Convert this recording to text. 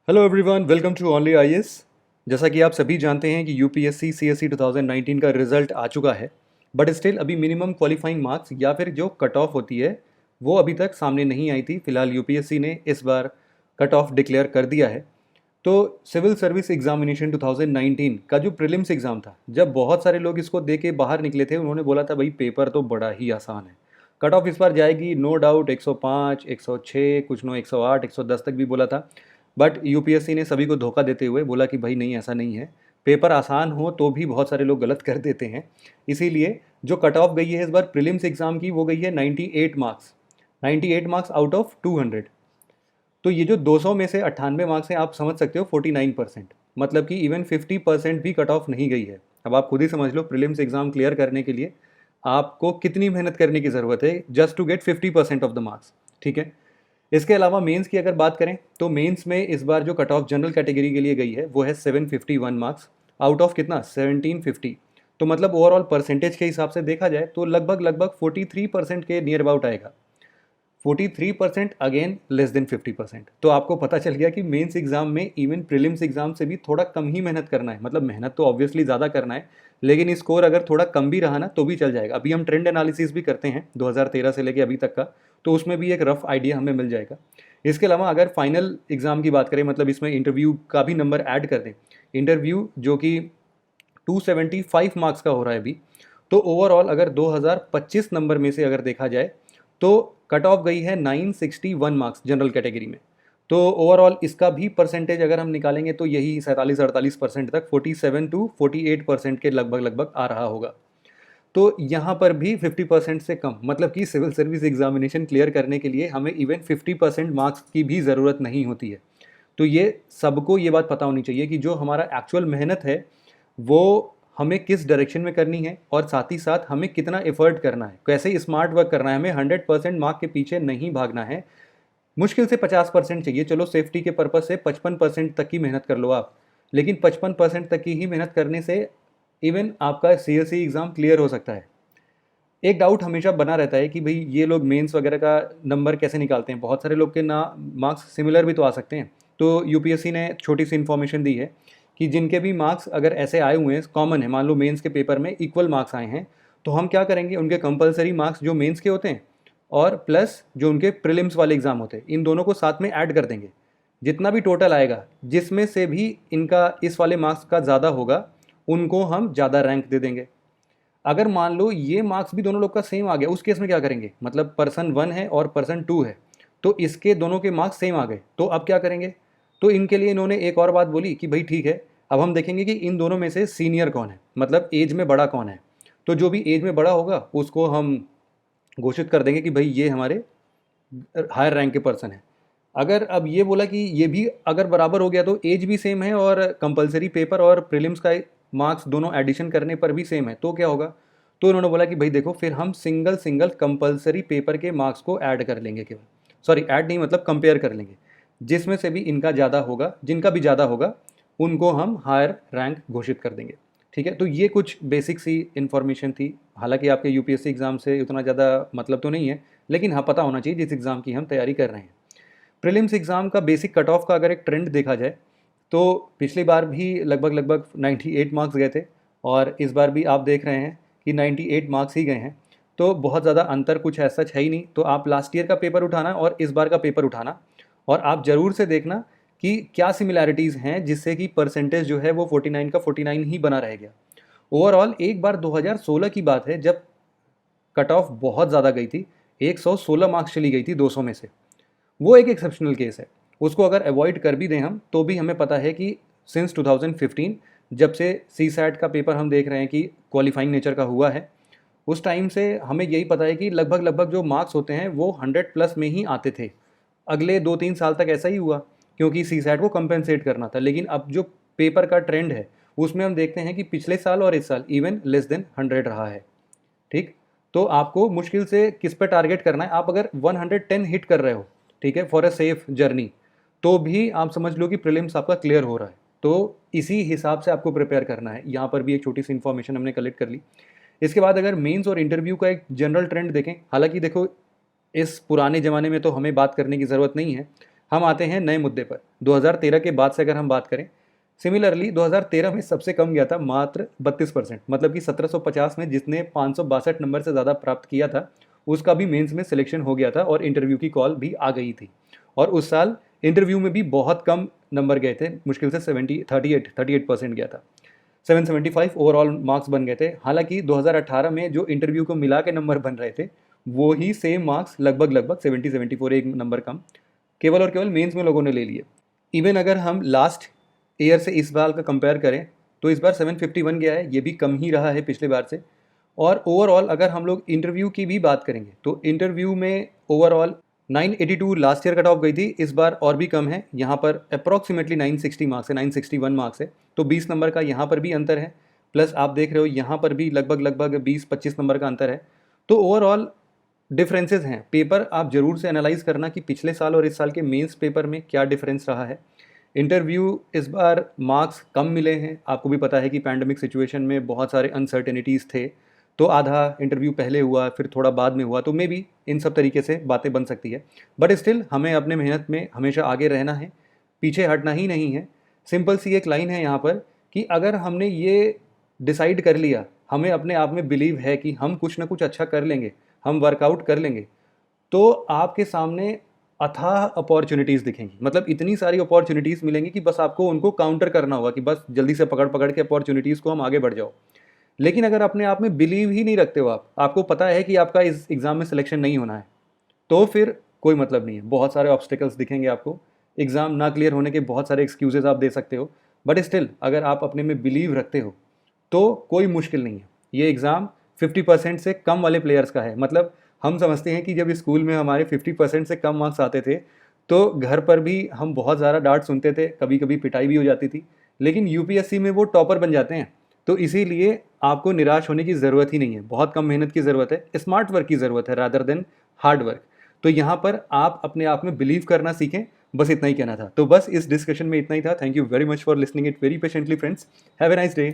Hello everyone, welcome to only IAS. जैसा कि आप सभी जानते हैं कि यूपीएससी सीएससी 2019 का रिजल्ट आ चुका है, बट स्टिल अभी मिनिमम क्वालिफाइंग मार्क्स या फिर जो कट ऑफ होती है वो अभी तक सामने नहीं आई थी। फिलहाल यूपीएससी ने इस बार कट ऑफ डिक्लेयर कर दिया है। तो सिविल सर्विस एग्जामिनेशन 2019 का जो प्रीलिम्स एग्ज़ाम था, जब बहुत सारे लोग इसको दे के बाहर निकले थे, उन्होंने बोला था भाई पेपर तो बड़ा ही आसान है, कट ऑफ इस बार जाएगी नो डाउट 105, 106, कुछ नो 108, 110 तक भी बोला था। बट यूपीएससी ने सभी को धोखा देते हुए बोला कि भाई नहीं, ऐसा नहीं है। पेपर आसान हो तो भी बहुत सारे लोग गलत कर देते हैं। इसीलिए जो कट ऑफ गई है इस बार प्रीलिम्स एग्ज़ाम की, वो गई है 98 मार्क्स। 98 marks out of 200। तो ये जो 200 में से 98 मार्क्स हैं, आप समझ सकते हो 49%, मतलब कि इवन 50% भी कट ऑफ नहीं गई है। अब आप खुद ही समझ लो प्रीलिम्स एग्ज़ाम क्लियर करने के लिए आपको कितनी मेहनत करने की ज़रूरत है just to get 50% of the marks. ठीक है। इसके अलावा मेंस की अगर बात करें तो मेंस में इस बार जो कट ऑफ जनरल कैटेगरी के लिए गई है वो है 751 मार्क्स आउट ऑफ कितना 1750। तो मतलब ओवरऑल परसेंटेज के हिसाब से देखा जाए तो लगभग लगभग 43% के नियर अबाउट आएगा। 43% अगेन लेस देन 50%। तो आपको पता चल गया कि मेंस एग्जाम में इवन प्रीलिम्स एग्जाम से भी थोड़ा कम ही मेहनत करना है। मतलब मेहनत तो ऑब्वियसली ज़्यादा करना है, लेकिन स्कोर अगर थोड़ा कम भी रहा ना तो भी चल जाएगा। अभी हम ट्रेंड एनालिसिस भी करते हैं 2013 से लेके अभी तक का, तो उसमें भी एक रफ आइडिया हमें मिल जाएगा। इसके अलावा अगर फाइनल एग्ज़ाम की बात करें, मतलब इसमें इंटरव्यू का भी नंबर ऐड कर दें, इंटरव्यू जो कि 275 मार्क्स का हो रहा है अभी, तो ओवरऑल अगर 2025 नंबर में से अगर देखा जाए तो कट ऑफ गई है 961 मार्क्स जनरल कैटेगरी में। तो ओवरऑल इसका भी परसेंटेज अगर हम निकालेंगे तो यही 47-48% तक, 47 to 48% के लगभग लगभग आ रहा होगा। तो यहाँ पर भी 50% से कम, मतलब कि सिविल सर्विस एग्जामिनेशन क्लियर करने के लिए हमें इवन 50% मार्क्स की भी ज़रूरत नहीं होती है। तो ये सबको ये बात पता होनी चाहिए कि जो हमारा एक्चुअल मेहनत है वो हमें किस डायरेक्शन में करनी है, और साथ ही साथ हमें कितना एफर्ट करना है, कैसे स्मार्ट वर्क करना है। हमें 100% मार्क के पीछे नहीं भागना है। मुश्किल से 50% चाहिए, चलो सेफ्टी के पर्पज़ से 55% तक की मेहनत कर लो आप, लेकिन 55% तक की ही मेहनत करने से इवन आपका सीएससी एग्ज़ाम क्लियर हो सकता है। एक डाउट हमेशा बना रहता है कि भाई ये लोग मेंस वगैरह का नंबर कैसे निकालते हैं। बहुत सारे लोग के ना मार्क्स सिमिलर भी तो आ सकते हैं। तो यूपीएससी ने छोटी सी इन्फॉर्मेशन दी है कि जिनके भी मार्क्स अगर ऐसे आए हुए हैं, कॉमन है, मान लो मेंस के पेपर में इक्वल मार्क्स आए हैं, तो हम क्या करेंगे, उनके कंपलसरी मार्क्स जो मेंस के होते हैं और प्लस जो उनके प्रीलिम्स वाले एग्ज़ाम होते हैं, इन दोनों को साथ में ऐड कर देंगे। जितना भी टोटल आएगा, जिसमें से भी इनका इस वाले मार्क्स का ज़्यादा होगा, उनको हम ज़्यादा रैंक दे देंगे। अगर मान लो ये मार्क्स भी दोनों लोग का सेम आ गया, उस केस में क्या करेंगे, मतलब पर्सन 1 है और पर्सन 2 है, तो इसके दोनों के मार्क्स सेम आ गए, तो अब क्या करेंगे। तो इनके लिए इन्होंने एक और बात बोली कि भाई ठीक है, अब हम देखेंगे कि इन दोनों में से सीनियर कौन है, मतलब एज में बड़ा कौन है। तो जो भी एज में बड़ा होगा उसको हम घोषित कर देंगे कि भाई ये हमारे हायर रैंक के पर्सन है। अगर अब ये बोला कि ये भी अगर बराबर हो गया तो एज भी सेम है और कंपलसरी पेपर और प्रीलिम्स का मार्क्स दोनों एडिशन करने पर भी सेम है, तो क्या होगा। तो इन्होंने बोला कि भाई देखो, फिर हम सिंगल सिंगल कंपलसरी पेपर के मार्क्स को ऐड कर लेंगे, केवल सॉरी ऐड नहीं, मतलब कंपेयर कर लेंगे, जिसमें से भी इनका ज़्यादा होगा, जिनका भी ज़्यादा होगा उनको हम हायर रैंक घोषित कर देंगे। ठीक है। तो ये कुछ बेसिक सी इन्फॉर्मेशन थी। हालांकि आपके यूपीएससी एग्ज़ाम से उतना ज़्यादा मतलब तो नहीं है, लेकिन हाँ पता होना चाहिए जिस एग्ज़ाम की हम तैयारी कर रहे हैं। प्रीलिम्स एग्ज़ाम का बेसिक कट ऑफ का अगर एक ट्रेंड देखा जाए तो पिछली बार भी लगभग लगभग 98 मार्क्स गए थे, और इस बार भी आप देख रहे हैं कि 98 मार्क्स ही गए हैं। तो बहुत ज़्यादा अंतर कुछ ऐसा है ही नहीं। तो आप लास्ट ईयर का पेपर उठाना और इस बार का पेपर उठाना, और आप ज़रूर से देखना कि क्या सिमिलैरिटीज़ हैं, जिससे कि परसेंटेज जो है वो 49 का 49 ही बना रह गया। ओवरऑल एक बार 2016 की बात है जब कट ऑफ बहुत ज़्यादा गई थी, 116 मार्क्स चली गई थी 200 में से। वो एक एक्सेप्शनल केस है, उसको अगर अवॉइड कर भी दें हम तो भी हमें पता है कि सिंस 2015 जब से सी सैट का पेपर हम देख रहे हैं कि क्वालिफाइंग नेचर का हुआ है, उस टाइम से हमें यही पता है कि लगभग लगभग जो मार्क्स होते हैं वो 100 प्लस में ही आते थे। अगले 2-3 साल तक ऐसा ही हुआ, क्योंकि सी सैट को कंपेंसेट करना था। लेकिन अब जो पेपर का ट्रेंड है उसमें हम देखते हैं कि पिछले साल और इस साल इवन लेस देन 100 रहा है। ठीक। तो आपको मुश्किल से किस पे टारगेट करना है, आप अगर 110 हिट कर रहे हो, ठीक है, फॉर अ सेफ जर्नी, तो भी आप समझ लो कि प्रीलिम्स आपका क्लियर हो रहा है। तो इसी हिसाब से आपको प्रिपेयर करना है। यहाँ पर भी एक छोटी सी इन्फॉर्मेशन हमने कलेक्ट कर ली। इसके बाद अगर मेंस और इंटरव्यू का एक जनरल ट्रेंड देखें, हालांकि देखो इस पुराने ज़माने में तो हमें बात करने की ज़रूरत नहीं है। हम आते हैं नए मुद्दे पर। 2013 के बाद से अगर हम बात करें, सिमिलरली 2013 में सबसे कम गया था मात्र 32%, मतलब कि 1750 में जिसने 562 नंबर से ज़्यादा प्राप्त किया था उसका भी मेंस में सिलेक्शन हो गया था और इंटरव्यू की कॉल भी आ गई थी। और उस साल इंटरव्यू में भी बहुत कम नंबर गए थे, मुश्किल से 38% गया था। 775 ओवरऑल मार्क्स बन गए थे। हालांकि 2018 में जो इंटरव्यू को मिला के नंबर बन रहे थे वो ही सेम मार्क्स लगभग 74 एक नंबर कम केवल और केवल मेंस में लोगों ने ले लिए। इवन अगर हम लास्ट ईयर से इस बार का कंपेयर करें तो इस बार 751 गया है, ये भी कम ही रहा है पिछले बार से। और ओवरऑल अगर हम लोग इंटरव्यू की भी बात करेंगे तो इंटरव्यू में overall 982 last year cut off गई थी, इस बार और भी कम है, यहाँ पर अप्रॉक्सीमेटली 960 मार्क्स है, 961 मार्क्स है। तो 20 नंबर का यहाँ पर भी अंतर है, प्लस आप देख रहे हो यहाँ पर भी लगभग 20-25 नंबर का अंतर है। तो ओवरऑल डिफरेंसेस हैं। पेपर आप ज़रूर से एनालाइज करना कि पिछले साल और इस साल के मेंस पेपर में क्या डिफरेंस रहा है। इंटरव्यू इस बार मार्क्स कम मिले हैं, आपको भी पता है कि पैंडमिक सिचुएशन में बहुत सारे अनसर्टेनिटीज़ थे, तो आधा इंटरव्यू पहले हुआ फिर थोड़ा बाद में हुआ, तो मे बी इन सब तरीके से बातें बन सकती है। बट स्टिल हमें अपने मेहनत में हमेशा आगे रहना है, पीछे हटना ही नहीं है। सिंपल सी एक लाइन है यहाँ पर कि अगर हमने ये डिसाइड कर लिया, हमें अपने आप में बिलीव है कि हम कुछ ना कुछ अच्छा कर लेंगे, हम वर्कआउट कर लेंगे, तो आपके सामने अथाह अपॉर्चुनिटीज़ दिखेंगी। मतलब इतनी सारी अपॉर्चुनिटीज़ मिलेंगी कि बस आपको उनको काउंटर करना होगा कि बस जल्दी से पकड़ पकड़ के अपॉर्चुनिटीज़ को हम आगे बढ़ जाओ। लेकिन अगर अपने आप में बिलीव ही नहीं रखते हो, आपको पता है कि आपका इस एग्ज़ाम में सिलेक्शन नहीं होना है, तो फिर कोई मतलब नहीं है। बहुत सारे ऑब्स्टिकल्स दिखेंगे आपको, एग्ज़ाम ना क्लियर होने के बहुत सारे एक्सक्यूजेज आप दे सकते हो, बट स्टिल अगर आप अपने में बिलीव रखते हो तो कोई मुश्किल नहीं है। ये एग्ज़ाम 50% से कम वाले प्लेयर्स का है। मतलब हम समझते हैं कि जब स्कूल में हमारे 50% से कम मार्क्स आते थे तो घर पर भी हम बहुत ज़्यादा डांट सुनते थे, कभी कभी पिटाई भी हो जाती थी, लेकिन यूपीएससी में वो टॉपर बन जाते हैं। तो इसीलिए आपको निराश होने की ज़रूरत ही नहीं है, बहुत कम मेहनत की ज़रूरत है, स्मार्ट वर्क की ज़रूरत है रादर देन हार्ड वर्क। तो यहाँ पर आप अपने आप में बिलीव करना सीखें, बस इतना ही कहना था। तो बस इस डिस्कशन में इतना ही था। Thank you very much for listening it very patiently friends. Have a nice day.